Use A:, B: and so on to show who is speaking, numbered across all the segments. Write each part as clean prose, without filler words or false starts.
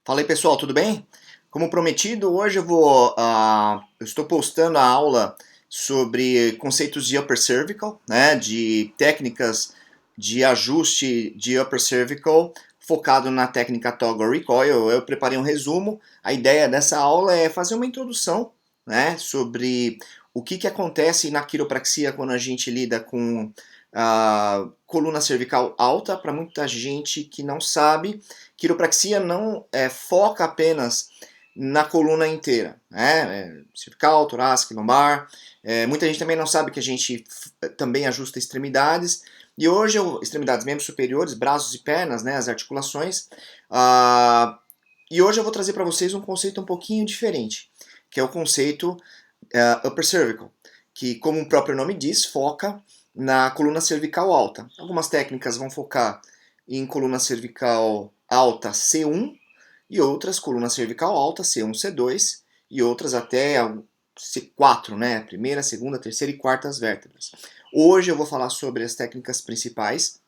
A: Fala aí pessoal, tudo bem? Como prometido, hoje eu estou postando a aula sobre conceitos de upper cervical, né, de técnicas de ajuste de upper cervical focado na técnica toggle recoil. Eu preparei um resumo. A ideia dessa aula é fazer uma introdução, né, sobre o que acontece na quiropraxia quando a gente lida com a coluna cervical alta. Para muita gente que não sabe, quiropraxia não foca apenas na coluna inteira, né? Cervical, torácica, lombar. Muita gente também não sabe que a gente também ajusta extremidades. E hoje, extremidades, membros superiores, braços e pernas, né, as articulações. E hoje eu vou trazer para vocês um conceito um pouquinho diferente, que é o conceito upper cervical, que, como o próprio nome diz, foca na coluna cervical alta. Algumas técnicas vão focar em coluna cervical alta C1 e outras coluna cervical alta C1, C2 e outras até C4, né? Primeira, segunda, terceira e quartas vértebras. Hoje eu vou falar sobre as técnicas principais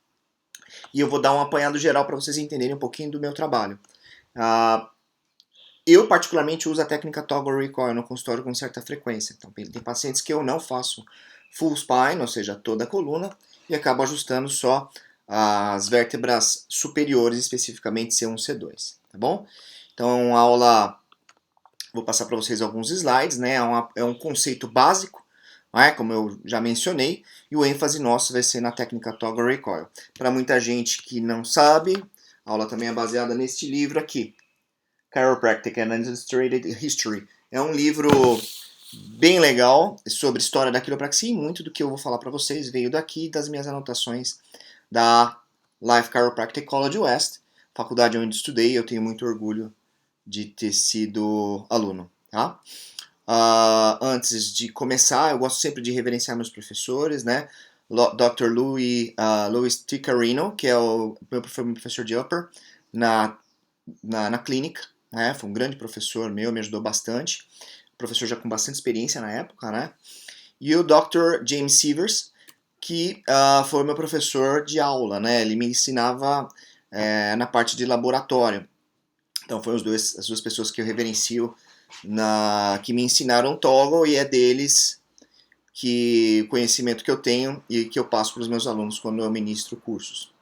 A: e eu vou dar um apanhado geral para vocês entenderem um pouquinho do meu trabalho. Uh, eu particularmente uso a técnica toggle recoil no consultório com certa frequência. Então tem pacientes que eu não faço full spine, ou seja, toda a coluna, e acabo ajustando só as vértebras superiores, especificamente C1 e C2, tá bom? Então a aula, vou passar para vocês alguns slides, né? É um conceito básico, né? Como eu já mencionei, e o ênfase nosso vai ser na técnica toggle recoil. Para muita gente que não sabe, a aula também é baseada neste livro aqui, Chiropractic and Illustrated History. É um livro bem legal sobre história da quiropraxia e muito do que eu vou falar para vocês veio daqui das minhas anotações da Life Chiropractic College West, faculdade onde estudei. Eu tenho muito orgulho de ter sido aluno. Tá? Antes de começar, eu gosto sempre de reverenciar meus professores, né? Dr. Louis T. Carino, que é foi meu professor de upper na clínica, né? Foi um grande professor meu, me ajudou bastante. Professor já com bastante experiência na época, né? E o Dr. James Sievers, que foi meu professor de aula, né? Ele me ensinava na parte de laboratório. Então foram as duas pessoas que eu reverencio que me ensinaram toggle, e é deles que o conhecimento que eu tenho e que eu passo para os meus alunos quando eu ministro cursos.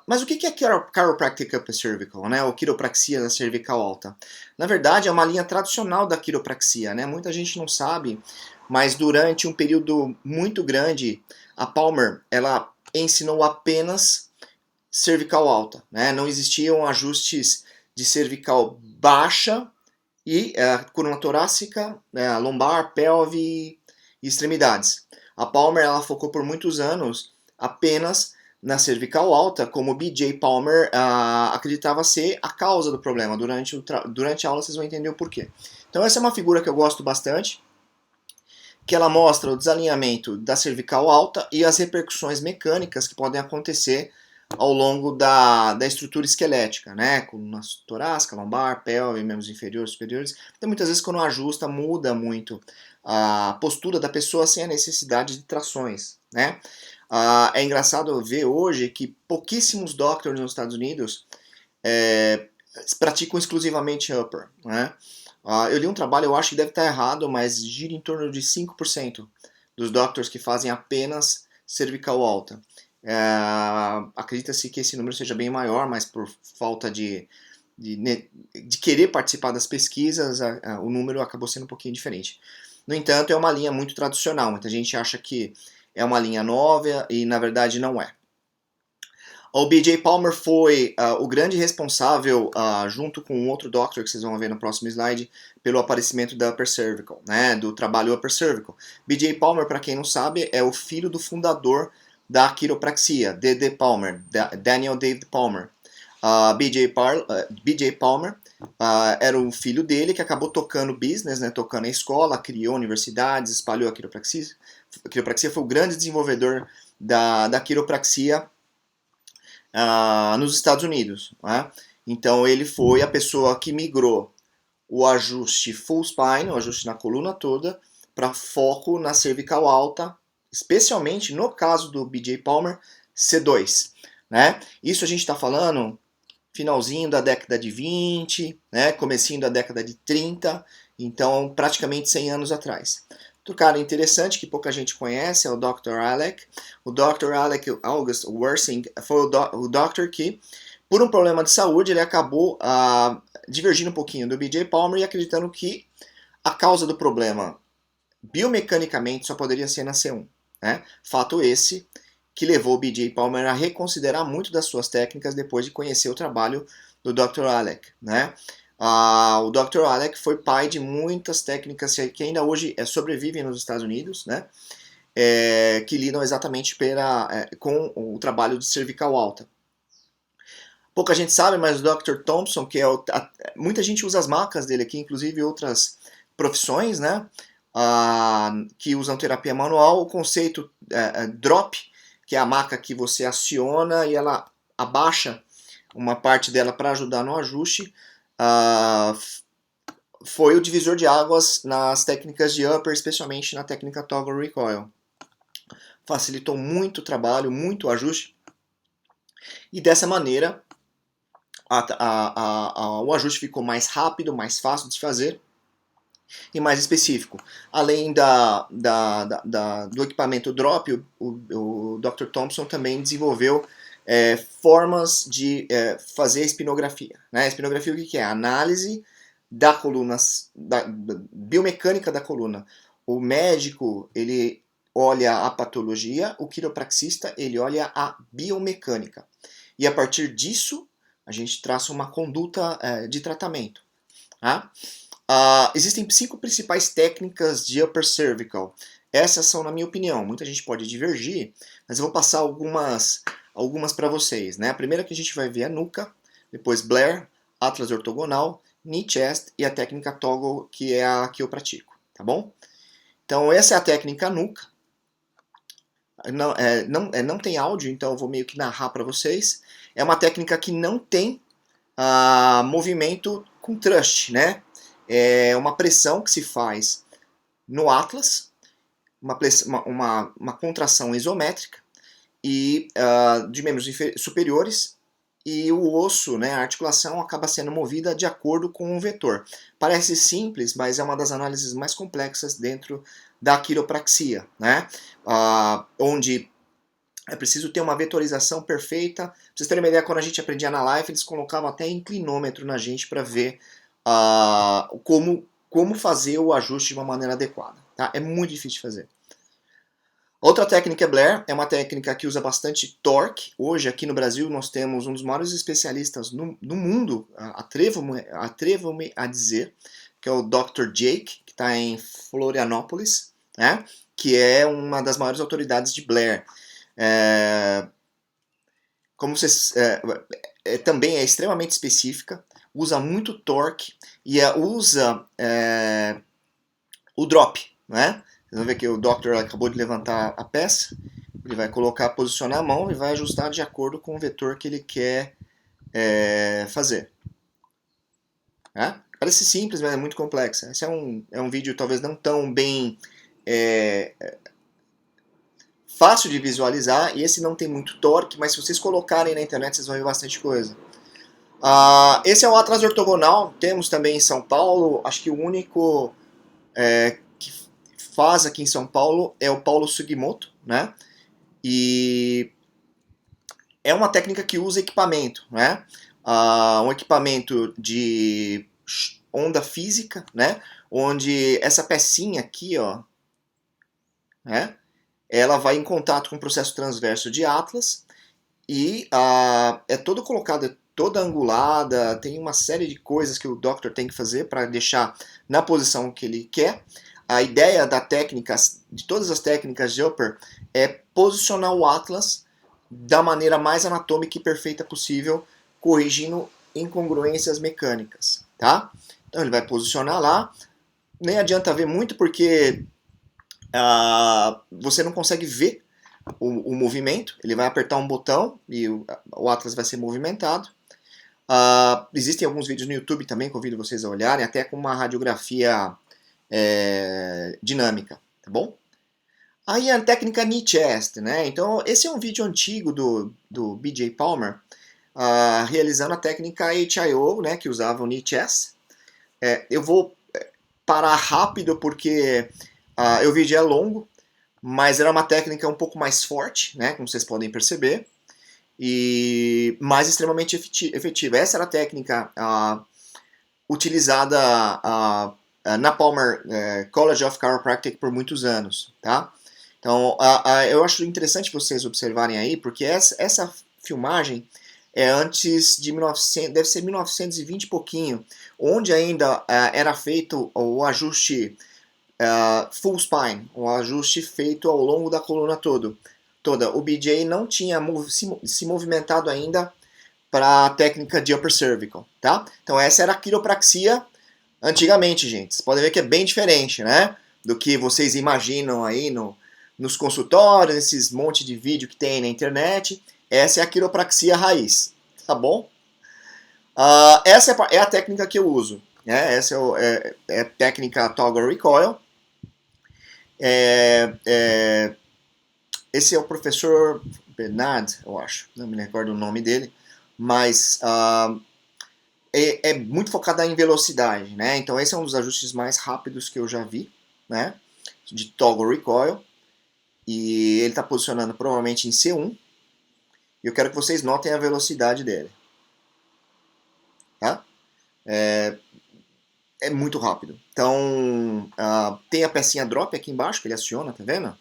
A: Mas o que é Chiropractic Upper Cervical, né? Ou quiropraxia da cervical alta? Na verdade, é uma linha tradicional da quiropraxia, né? Muita gente não sabe, mas durante um período muito grande, a Palmer, ela ensinou apenas cervical alta, né? Não existiam ajustes de cervical baixa e coluna torácica, lombar, pelve e extremidades. A Palmer, ela focou por muitos anos apenas na cervical alta, como B.J. Palmer acreditava ser a causa do problema. Durante a aula vocês vão entender o porquê. Então essa é uma figura que eu gosto bastante, que ela mostra o desalinhamento da cervical alta e as repercussões mecânicas que podem acontecer ao longo da estrutura esquelética, né? Coluna torácica, lombar, pelve, membros inferiores, superiores. Então muitas vezes quando ajusta, muda muito a postura da pessoa sem a necessidade de trações, né? É engraçado ver hoje que pouquíssimos doctors nos Estados Unidos praticam exclusivamente upper, né? Eu li um trabalho, eu acho que deve estar errado, mas gira em torno de 5% dos doctors que fazem apenas cervical alta. Acredita-se que esse número seja bem maior, mas por falta de querer participar das pesquisas, o número acabou sendo um pouquinho diferente. No entanto, é uma linha muito tradicional. Muita gente acha que é uma linha nova e na verdade não é. O B.J. Palmer foi o grande responsável, junto com um outro doctor que vocês vão ver no próximo slide, pelo aparecimento da upper cervical, né, do trabalho upper cervical. B.J. Palmer, para quem não sabe, é o filho do fundador da quiropraxia, D.D. Palmer, Daniel David Palmer. B.J. Palmer era o filho dele que acabou tocando business, né, tocando a escola, criou universidades, espalhou a quiropraxia. A quiropraxia foi o grande desenvolvedor da quiropraxia nos Estados Unidos. Né? Então ele foi a pessoa que migrou o ajuste full spine, o ajuste na coluna toda, para foco na cervical alta, especialmente no caso do B.J. Palmer, C2. Né? Isso a gente está falando finalzinho da década de 20, né, comecinho da década de 30, então praticamente 100 anos atrás. Outro cara interessante que pouca gente conhece é o Dr. Alec. O Dr. Alec August Wersing foi o Dr. que, por um problema de saúde, ele acabou divergindo um pouquinho do B.J. Palmer e acreditando que a causa do problema biomecanicamente só poderia ser na C1. Né? Fato esse que levou o B.J. Palmer a reconsiderar muito das suas técnicas depois de conhecer o trabalho do Dr. Alec. Né? O Dr. Alec foi pai de muitas técnicas que ainda hoje sobrevivem nos Estados Unidos, né? Que lidam exatamente com o trabalho de cervical alta. Pouca gente sabe, mas o Dr. Thompson, que muita gente usa as marcas dele aqui, inclusive outras profissões, né? Que usam terapia manual. O conceito drop, que é a maca que você aciona e ela abaixa uma parte dela para ajudar no ajuste, foi o divisor de águas nas técnicas de upper, especialmente na técnica toggle recoil. Facilitou muito o trabalho, muito o ajuste, e dessa maneira o ajuste ficou mais rápido, mais fácil de se fazer e mais específico. Além do equipamento drop, o Dr. Thompson também desenvolveu formas de fazer espinografia. Né? A espinografia o que é? A análise da coluna, da biomecânica da coluna. O médico, ele olha a patologia, o quiropraxista, ele olha a biomecânica. E a partir disso, a gente traça uma conduta de tratamento. Tá? Existem 5 principais técnicas de upper cervical. Essas são, na minha opinião, muita gente pode divergir, mas eu vou passar algumas para vocês. Né? A primeira que a gente vai ver é a nuca, depois Blair, Atlas ortogonal, knee chest e a técnica toggle, que é a que eu pratico. Tá bom? Então essa é a técnica nuca. Não tem áudio, então eu vou meio que narrar para vocês. É uma técnica que não tem movimento com thrust, né? É uma pressão que se faz no atlas, uma contração isométrica e de membros superiores, e o osso, né, a articulação, acaba sendo movida de acordo com o vetor. Parece simples, mas é uma das análises mais complexas dentro da quiropraxia, né? Onde é preciso ter uma vetorização perfeita. Pra vocês terem uma ideia, quando a gente aprendia na Life, eles colocavam até inclinômetro na gente para ver como fazer o ajuste de uma maneira adequada. Tá? É muito difícil de fazer. Outra técnica é Blair, é uma técnica que usa bastante torque. Hoje, aqui no Brasil, nós temos um dos maiores especialistas no mundo, atrevo-me a dizer, que é o Dr. Jake, que está em Florianópolis, né? Que é uma das maiores autoridades de Blair. Como vocês, também é extremamente específica, usa muito torque e usa o drop, né? Vocês vão ver que o Dr. acabou de levantar a peça, ele vai posicionar a mão e vai ajustar de acordo com o vetor que ele quer fazer. Parece simples, mas é muito complexo. Esse é um vídeo talvez não tão bem fácil de visualizar, e esse não tem muito torque, mas se vocês colocarem na internet vocês vão ver bastante coisa. Esse é o Atlas ortogonal, temos também em São Paulo, acho que o único que faz aqui em São Paulo é o Paulo Sugimoto, né? E é uma técnica que usa equipamento, né? Um equipamento de onda física, né? Onde essa pecinha aqui, ó, né? Ela vai em contato com o processo transverso de Atlas e é todo colocado, toda angulada, tem uma série de coisas que o Doctor tem que fazer para deixar na posição que ele quer. A ideia da técnica, de todas as técnicas de upper, é posicionar o Atlas da maneira mais anatômica e perfeita possível, corrigindo incongruências mecânicas, tá? Então ele vai posicionar lá, nem adianta ver muito porque você não consegue ver o movimento, ele vai apertar um botão e o Atlas vai ser movimentado. Existem alguns vídeos no YouTube também, convido vocês a olharem, até com uma radiografia dinâmica, tá bom? Aí a técnica knee chest, né? Então esse é um vídeo antigo do B.J. Palmer, realizando a técnica HIO, né, que usava o knee chest. Eu vou parar rápido porque o vídeo é longo, mas era uma técnica um pouco mais forte, né, como vocês podem perceber, e mais extremamente efetiva. Essa era a técnica utilizada na Palmer College of Chiropractic por muitos anos, tá? Então, eu acho interessante vocês observarem aí, porque essa filmagem é antes de 1900, deve ser 1920 e pouquinho, onde ainda era feito o ajuste full spine, o ajuste feito ao longo da coluna toda. O BJ não tinha se movimentado ainda para a técnica de upper cervical, tá? Então essa era a quiropraxia antigamente, gente. Vocês podem ver que é bem diferente, né? Do que vocês imaginam aí nos consultórios, nesses monte de vídeo que tem na internet. Essa é a quiropraxia raiz, tá bom? Essa é a técnica que eu uso, né? Essa é a técnica Toggle Recoil. Esse é o professor Bernard, eu acho, não me recordo o nome dele, mas é muito focada em velocidade, né? Então esse é um dos ajustes mais rápidos que eu já vi, né? De Toggle Recoil. E ele está posicionando provavelmente em C1. E eu quero que vocês notem a velocidade dele. Tá? É muito rápido. Então, tem a pecinha drop aqui embaixo, que ele aciona, tá vendo?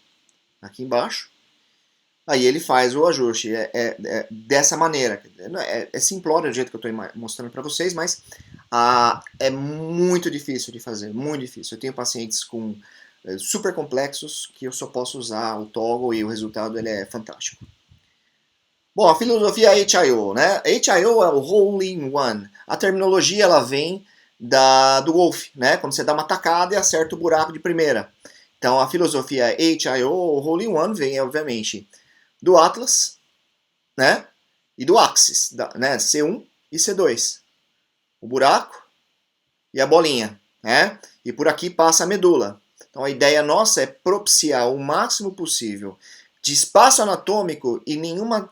A: Aqui embaixo. Aí ele faz o ajuste. É dessa maneira. É simplório o jeito que eu estou mostrando para vocês, mas é muito difícil de fazer, muito difícil. Eu tenho pacientes com super complexos que eu só posso usar o toggle e o resultado ele é fantástico. Bom, a filosofia HIO, né? HIO é o Hole in One. A terminologia ela vem do golfe, né? Quando você dá uma tacada e acerta o buraco de primeira. Então a filosofia HIO, o Hole in One, vem obviamente do Atlas, né? E do Axis, né? C1 e C2. O buraco e a bolinha, né? E por aqui passa a medula. Então a ideia nossa é propiciar o máximo possível de espaço anatômico e nenhuma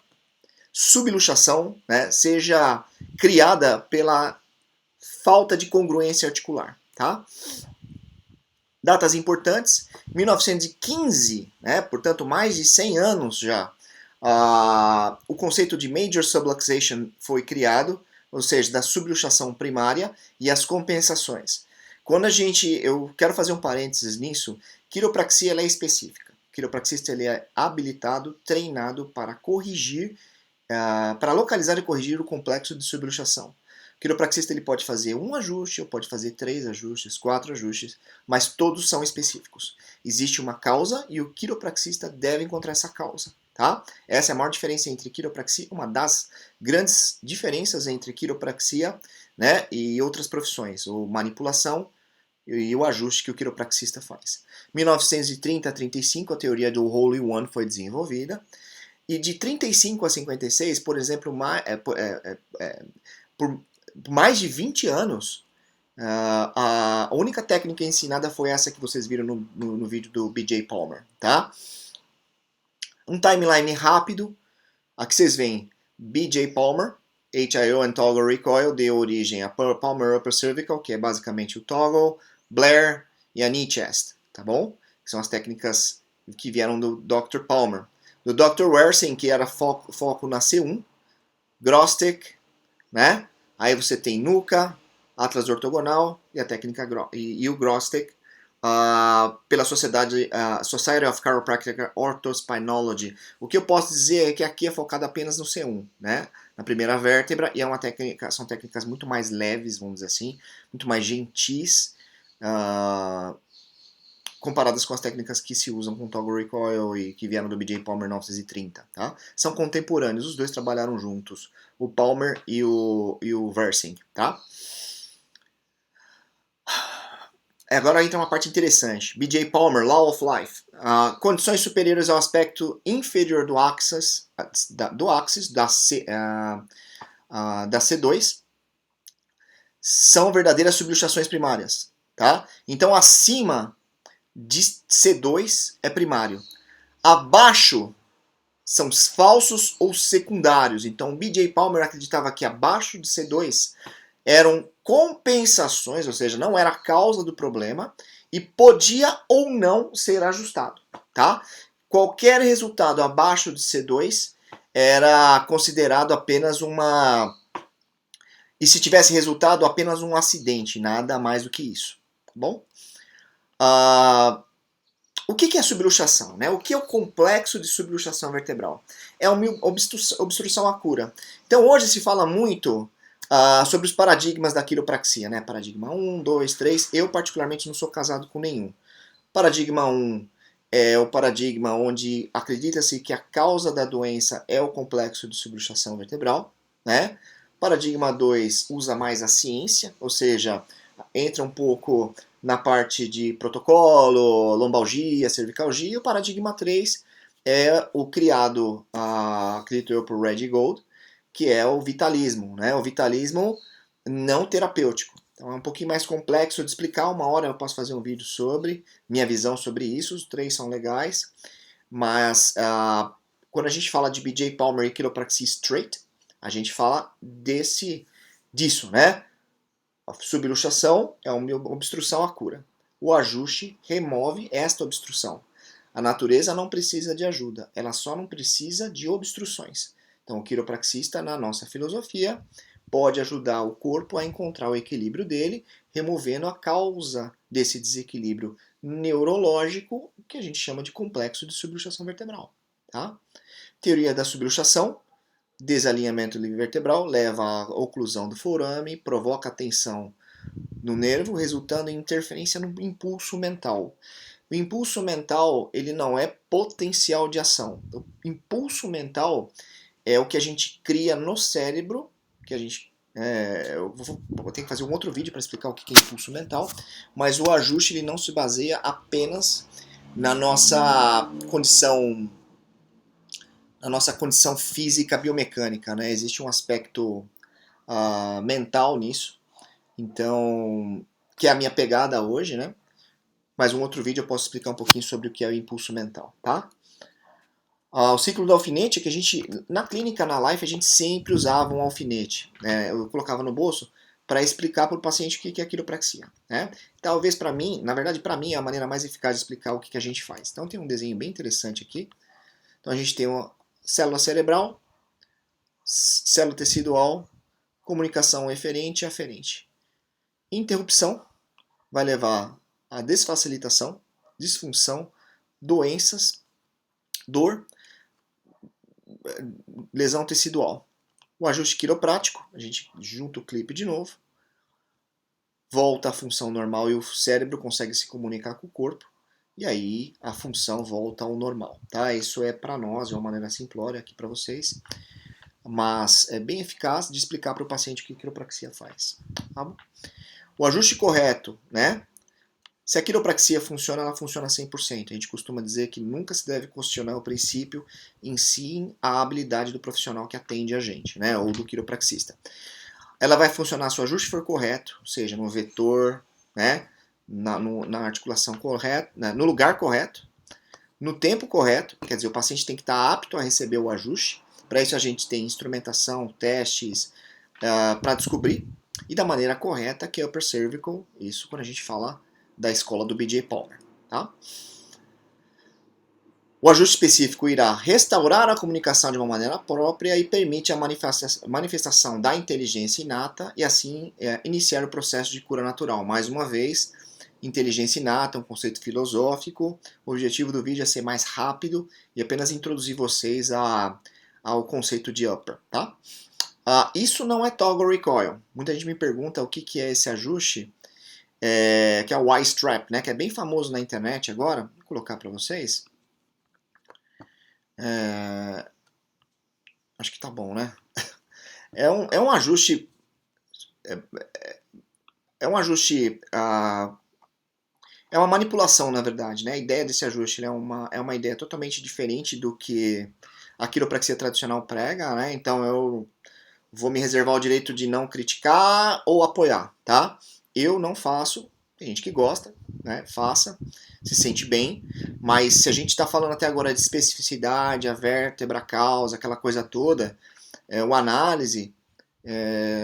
A: subluxação, né, seja criada pela falta de congruência articular, tá? Datas importantes, 1915, né, portanto mais de 100 anos já, o conceito de Major Subluxation foi criado, ou seja, da subluxação primária e as compensações. Quando eu quero fazer um parênteses nisso, quiropraxia ela é específica. O quiropraxista ele é habilitado, treinado para corrigir, para localizar e corrigir o complexo de subluxação. O quiropraxista ele pode fazer um ajuste, ou pode fazer 3 ajustes, 4 ajustes, mas todos são específicos. Existe uma causa e o quiropraxista deve encontrar essa causa. Tá? Essa é a maior diferença entre quiropraxia, uma das grandes diferenças entre quiropraxia, né, e outras profissões, ou manipulação e o ajuste que o quiropraxista faz. 1930 a 35 a teoria do Hole in One foi desenvolvida, e de 35 a 56, por exemplo, por mais de 20 anos, a única técnica ensinada foi essa que vocês viram no vídeo do BJ Palmer, tá? Um timeline rápido, aqui vocês veem BJ Palmer, HIO and Toggle Recoil deu origem a Palmer Upper Cervical, que é basicamente o Toggle, Blair e a Knee Chest, tá bom? São as técnicas que vieram do Dr. Palmer. Do Dr. Wersing, que era foco na C1, Grostek, né? Aí você tem Nuca, Atlas ortogonal e a técnica e o Grostek, pela Society of Chiropractic Orthospinology. O que eu posso dizer é que aqui é focado apenas no C1, né? Na primeira vértebra, e são técnicas muito mais leves, vamos dizer assim, muito mais gentis, comparadas com as técnicas que se usam com Toggle Recoil e que vieram do BJ Palmer 1930. Tá? São contemporâneos, os dois trabalharam juntos, o Palmer e o Wersing. Tá? Agora entra uma parte interessante. BJ Palmer, Law of Life. Condições superiores ao aspecto inferior do axis da C2 são verdadeiras subluxações primárias. Tá? Então acima de C2 é primário. Abaixo são falsos ou secundários. Então, B.J. Palmer acreditava que abaixo de C2 eram compensações, ou seja, não era a causa do problema e podia ou não ser ajustado, tá? Qualquer resultado abaixo de C2 era considerado apenas uma... E se tivesse resultado, apenas um acidente, nada mais do que isso, tá bom? O que é subluxação? Né? O que é o complexo de subluxação vertebral? É uma obstrução à cura. Então hoje se fala muito sobre os paradigmas da quiropraxia, né? Paradigma 1, 2, 3. Eu particularmente não sou casado com nenhum. Paradigma 1 é o paradigma onde acredita-se que a causa da doença é o complexo de subluxação vertebral, né? Paradigma 2 usa mais a ciência, ou seja, entra um pouco na parte de protocolo, lombalgia, cervicalgia. O paradigma 3 é o criado, acredito eu, por Reggie Gold, que é o vitalismo, né? O vitalismo não terapêutico. Então é um pouquinho mais complexo de explicar. Uma hora eu posso fazer um vídeo sobre minha visão sobre isso. Os três são legais, mas quando a gente fala de B.J. Palmer e quiropraxia straight, a gente fala disso, né? A subluxação é uma obstrução à cura. O ajuste remove esta obstrução. A natureza não precisa de ajuda, ela só não precisa de obstruções. Então, o quiropraxista, na nossa filosofia, pode ajudar o corpo a encontrar o equilíbrio dele, removendo a causa desse desequilíbrio neurológico, que a gente chama de complexo de subluxação vertebral. Tá? Teoria da subluxação: desalinhamento vertebral leva à oclusão do forame, provoca tensão no nervo, resultando em interferência no impulso mental. O impulso mental, ele não é potencial de ação. O impulso mental é o que a gente cria no cérebro, que a gente... eu vou ter que fazer um outro vídeo para explicar o que é impulso mental, mas o ajuste ele não se baseia apenas na nossa condição física biomecânica, né? Existe um aspecto mental nisso, então, que é a minha pegada hoje, né? Mas um outro vídeo eu posso explicar um pouquinho sobre o que é o impulso mental, tá? O ciclo do alfinete, que a gente, na clínica, na life, a gente sempre usava um alfinete, né? Eu colocava no bolso para explicar para o paciente o que é quiropraxia, né? Talvez para mim, na verdade para mim é a maneira mais eficaz de explicar o que a gente faz. Então tem um desenho bem interessante aqui. Então a gente tem uma célula cerebral, célula tecidual, comunicação eferente e aferente. Interrupção vai levar a desfacilitação, disfunção, doenças, dor, lesão tecidual. O ajuste quiroprático, a gente junta o clipe de novo, volta à função normal e o cérebro consegue se comunicar com o corpo, e aí a função volta ao normal. Tá? Isso é para nós, de uma maneira simplória aqui para vocês, mas é bem eficaz de explicar para o paciente o que a quiropraxia faz. Tá bom? O ajuste correto, né? Se a quiropraxia funciona, ela funciona 100%. A gente costuma dizer que nunca se deve questionar o princípio em si, a habilidade do profissional que atende a gente, né? Ou do quiropraxista. Ela vai funcionar se o ajuste for correto, ou seja, no vetor, né? Na articulação correta, no lugar correto, no tempo correto, quer dizer, o paciente tem que estar apto a receber o ajuste. Para isso a gente tem instrumentação, testes, para descobrir. E da maneira correta, que é upper cervical, isso quando a gente fala da escola do B.J. Palmer. Tá? O ajuste específico irá restaurar a comunicação de uma maneira própria e permite a manifestação da inteligência inata e assim iniciar o processo de cura natural. Mais uma vez, inteligência inata, um conceito filosófico. O objetivo do vídeo é ser mais rápido e apenas introduzir vocês ao conceito de upper. Tá? Isso não é toggle recoil. Muita gente me pergunta o que é esse ajuste, que é o Y-strap, né, que é bem famoso na internet agora. Vou colocar para vocês. Acho que tá bom, né? É um ajuste. É um ajuste. É uma manipulação, na verdade, né? A ideia desse ajuste é uma ideia totalmente diferente do que a quiropraxia tradicional prega, né? Então eu vou me reservar o direito de não criticar ou apoiar, tá? Eu não faço, Tem gente que gosta, né? Faça, se sente bem. Mas se a gente está falando até agora de especificidade, a vértebra, a causa, aquela coisa toda, o análise,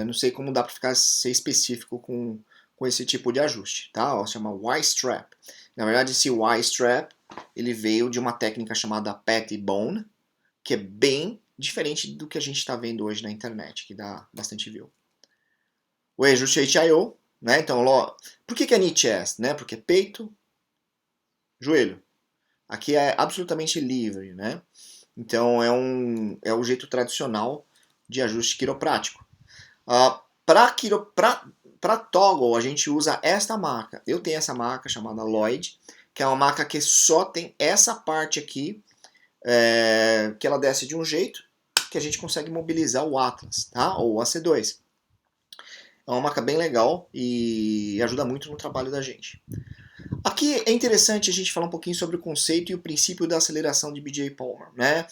A: não sei como dá para ficar ser específico com esse tipo de ajuste, tá? Ó, se chama Y-strap. Na verdade, esse Y-strap ele veio de uma técnica chamada Patty Bone, que é bem diferente do que a gente está vendo hoje na internet, que dá bastante view. O ajuste HIO, né? Então, por que é knee chest, né? Porque peito, joelho. Aqui é absolutamente livre, né? Então é o jeito tradicional de ajuste quiroprático. Para toggle a gente usa esta marca. Eu tenho essa marca chamada Lloyd, que é uma marca que só tem essa parte aqui, que ela desce de um jeito que a gente consegue mobilizar o Atlas, tá? Ou o AC2. É uma marca bem legal e ajuda muito no trabalho da gente. Aqui é interessante a gente falar um pouquinho sobre o conceito e o princípio da aceleração de B.J. Palmer, né?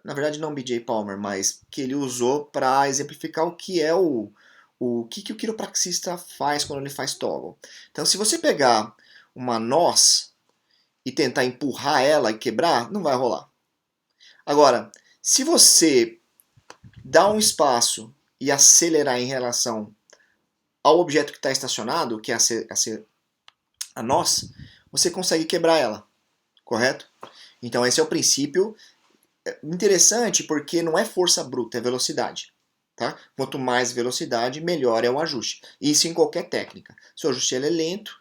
A: Na verdade não B.J. Palmer, mas que ele usou para exemplificar o que é o que o quiropraxista faz quando ele faz toggle. Então, se você pegar uma noz e tentar empurrar ela e quebrar, não vai rolar. Agora, se você dá um espaço e acelerar em relação ao objeto que está estacionado, que é a noz, você consegue quebrar ela, correto? Então esse é o princípio interessante porque não é força bruta, é velocidade. Tá? Quanto mais velocidade, melhor é o ajuste. Isso em qualquer técnica. Se o ajuste ele é lento,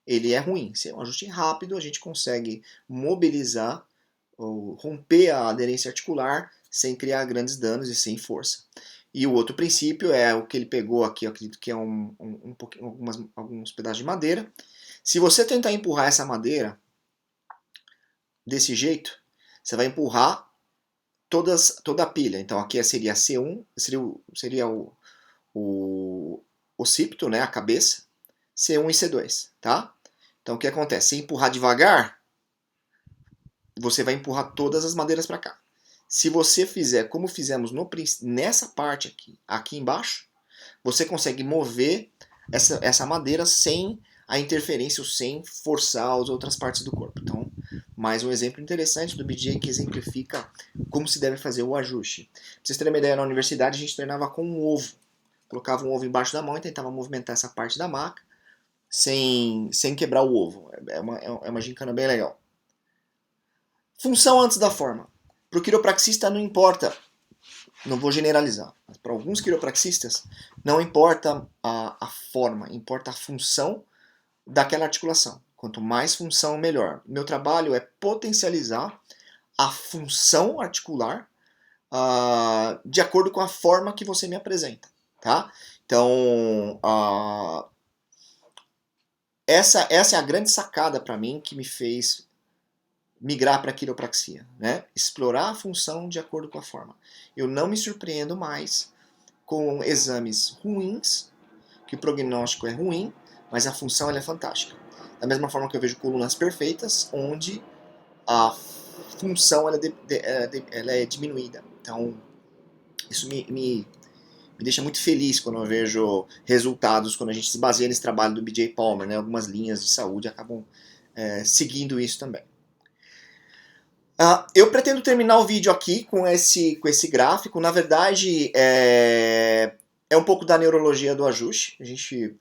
A: ele é ruim. Se é um ajuste rápido, a gente consegue mobilizar ou romper a aderência articular sem criar grandes danos e sem força. E o outro princípio é o que ele pegou aqui, eu acredito que é alguns pedaços de madeira. Se você tentar empurrar essa madeira desse jeito, você vai empurrar toda a pilha. Então aqui seria C1, seria o occipito, né, a cabeça, C1 e C2, tá? Então o que acontece? Se empurrar devagar, você vai empurrar todas as madeiras para cá. Se você fizer como fizemos nessa parte aqui embaixo, você consegue mover essa madeira sem a interferência ou sem forçar as outras partes do corpo. Então, mais um exemplo interessante do BJ que exemplifica como se deve fazer o ajuste. Pra vocês terem uma ideia, na universidade a gente treinava com um ovo. Colocava um ovo embaixo da mão e tentava movimentar essa parte da maca sem quebrar o ovo. É uma gincana bem legal. Função antes da forma. Para o quiropraxista não importa, não vou generalizar, mas para alguns quiropraxistas não importa a forma, importa a função daquela articulação. Quanto mais função, melhor. Meu trabalho é potencializar a função articular de acordo com a forma que você me apresenta, tá? Então, essa é a grande sacada para mim que me fez migrar para a quiropraxia, né? Explorar a função de acordo com a forma. Eu não me surpreendo mais com exames ruins, que o prognóstico é ruim, mas a função ela é fantástica. Da mesma forma que eu vejo colunas perfeitas, onde a função ela é diminuída. Então, isso me deixa muito feliz quando eu vejo resultados, quando a gente se baseia nesse trabalho do B.J. Palmer, né? Algumas linhas de saúde acabam seguindo isso também. Eu pretendo terminar o vídeo aqui com esse gráfico. Na verdade, é um pouco da neurologia do ajuste. A gente,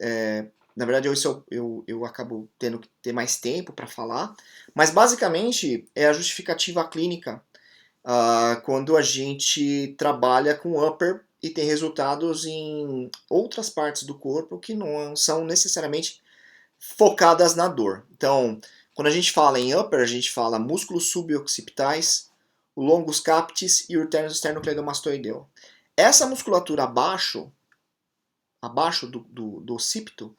A: na verdade, eu acabo tendo que ter mais tempo para falar. Mas, basicamente, é a justificativa clínica quando a gente trabalha com upper e tem resultados em outras partes do corpo que não são necessariamente focadas na dor. Então, quando a gente fala em upper, a gente fala músculos suboccipitais, o longus capitis e o esternocleidomastoideu. Essa musculatura abaixo do occipito,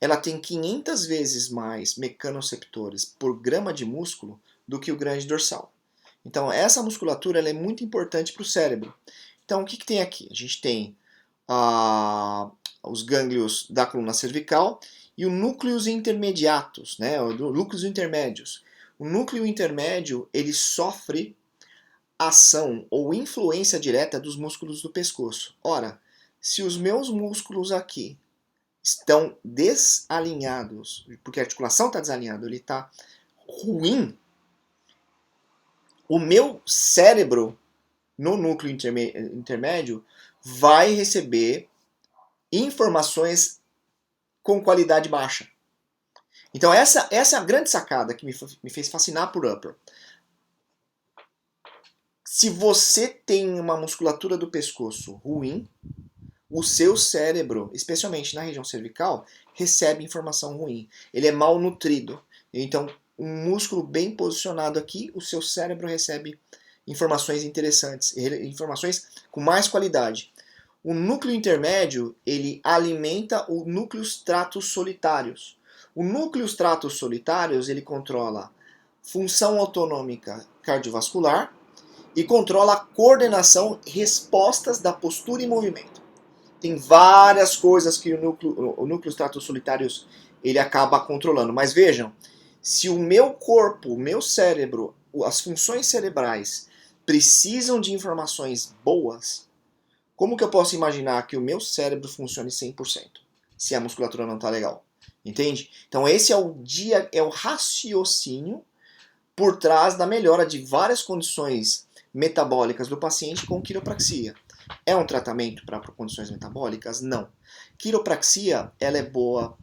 A: ela tem 500 vezes mais mecanoreceptores por grama de músculo do que o grande dorsal. Então, essa musculatura ela é muito importante para o cérebro. Então, o que tem aqui? A gente tem os gânglios da coluna cervical e os núcleos intermediatos, né? Núcleos intermédios. O núcleo intermédio ele sofre ação ou influência direta dos músculos do pescoço. Ora, se os meus músculos aqui estão desalinhados, porque a articulação está desalinhada, ele está ruim, o meu cérebro no núcleo intermédio vai receber informações com qualidade baixa. Então essa é a grande sacada que me fez fascinar por Upper. Se você tem uma musculatura do pescoço ruim, o seu cérebro, especialmente na região cervical, recebe informação ruim. Ele é mal nutrido. Então, um músculo bem posicionado aqui, o seu cérebro recebe informações interessantes, informações com mais qualidade. O núcleo intermédio, ele alimenta o núcleo stratus solitários. O núcleo stratus solitários, ele controla função autonômica cardiovascular e controla a coordenação, respostas da postura e movimento. Tem várias coisas que o núcleo stratus solitários ele acaba controlando. Mas vejam, se o meu corpo, o meu cérebro, as funções cerebrais precisam de informações boas, como que eu posso imaginar que o meu cérebro funcione 100% se a musculatura não está legal? Entende? Então esse é o raciocínio por trás da melhora de várias condições metabólicas do paciente com quiropraxia. É um tratamento para condições metabólicas? Não. Quiropraxia ela é boa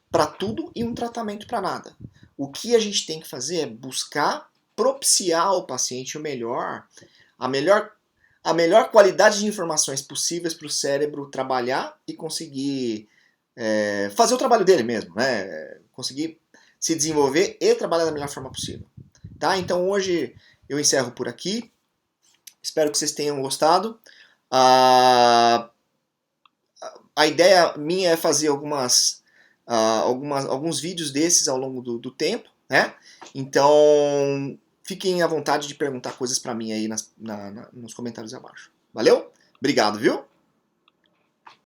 A: para tudo e um tratamento para nada. O que a gente tem que fazer é buscar propiciar ao paciente a melhor qualidade de informações possíveis para o cérebro trabalhar e conseguir fazer o trabalho dele mesmo, né? Conseguir se desenvolver e trabalhar da melhor forma possível. Tá? Então hoje eu encerro por aqui. Espero que vocês tenham gostado. A ideia minha é fazer alguns vídeos desses ao longo do tempo, né? Então fiquem à vontade de perguntar coisas para mim aí nos comentários abaixo. Valeu? Obrigado, viu?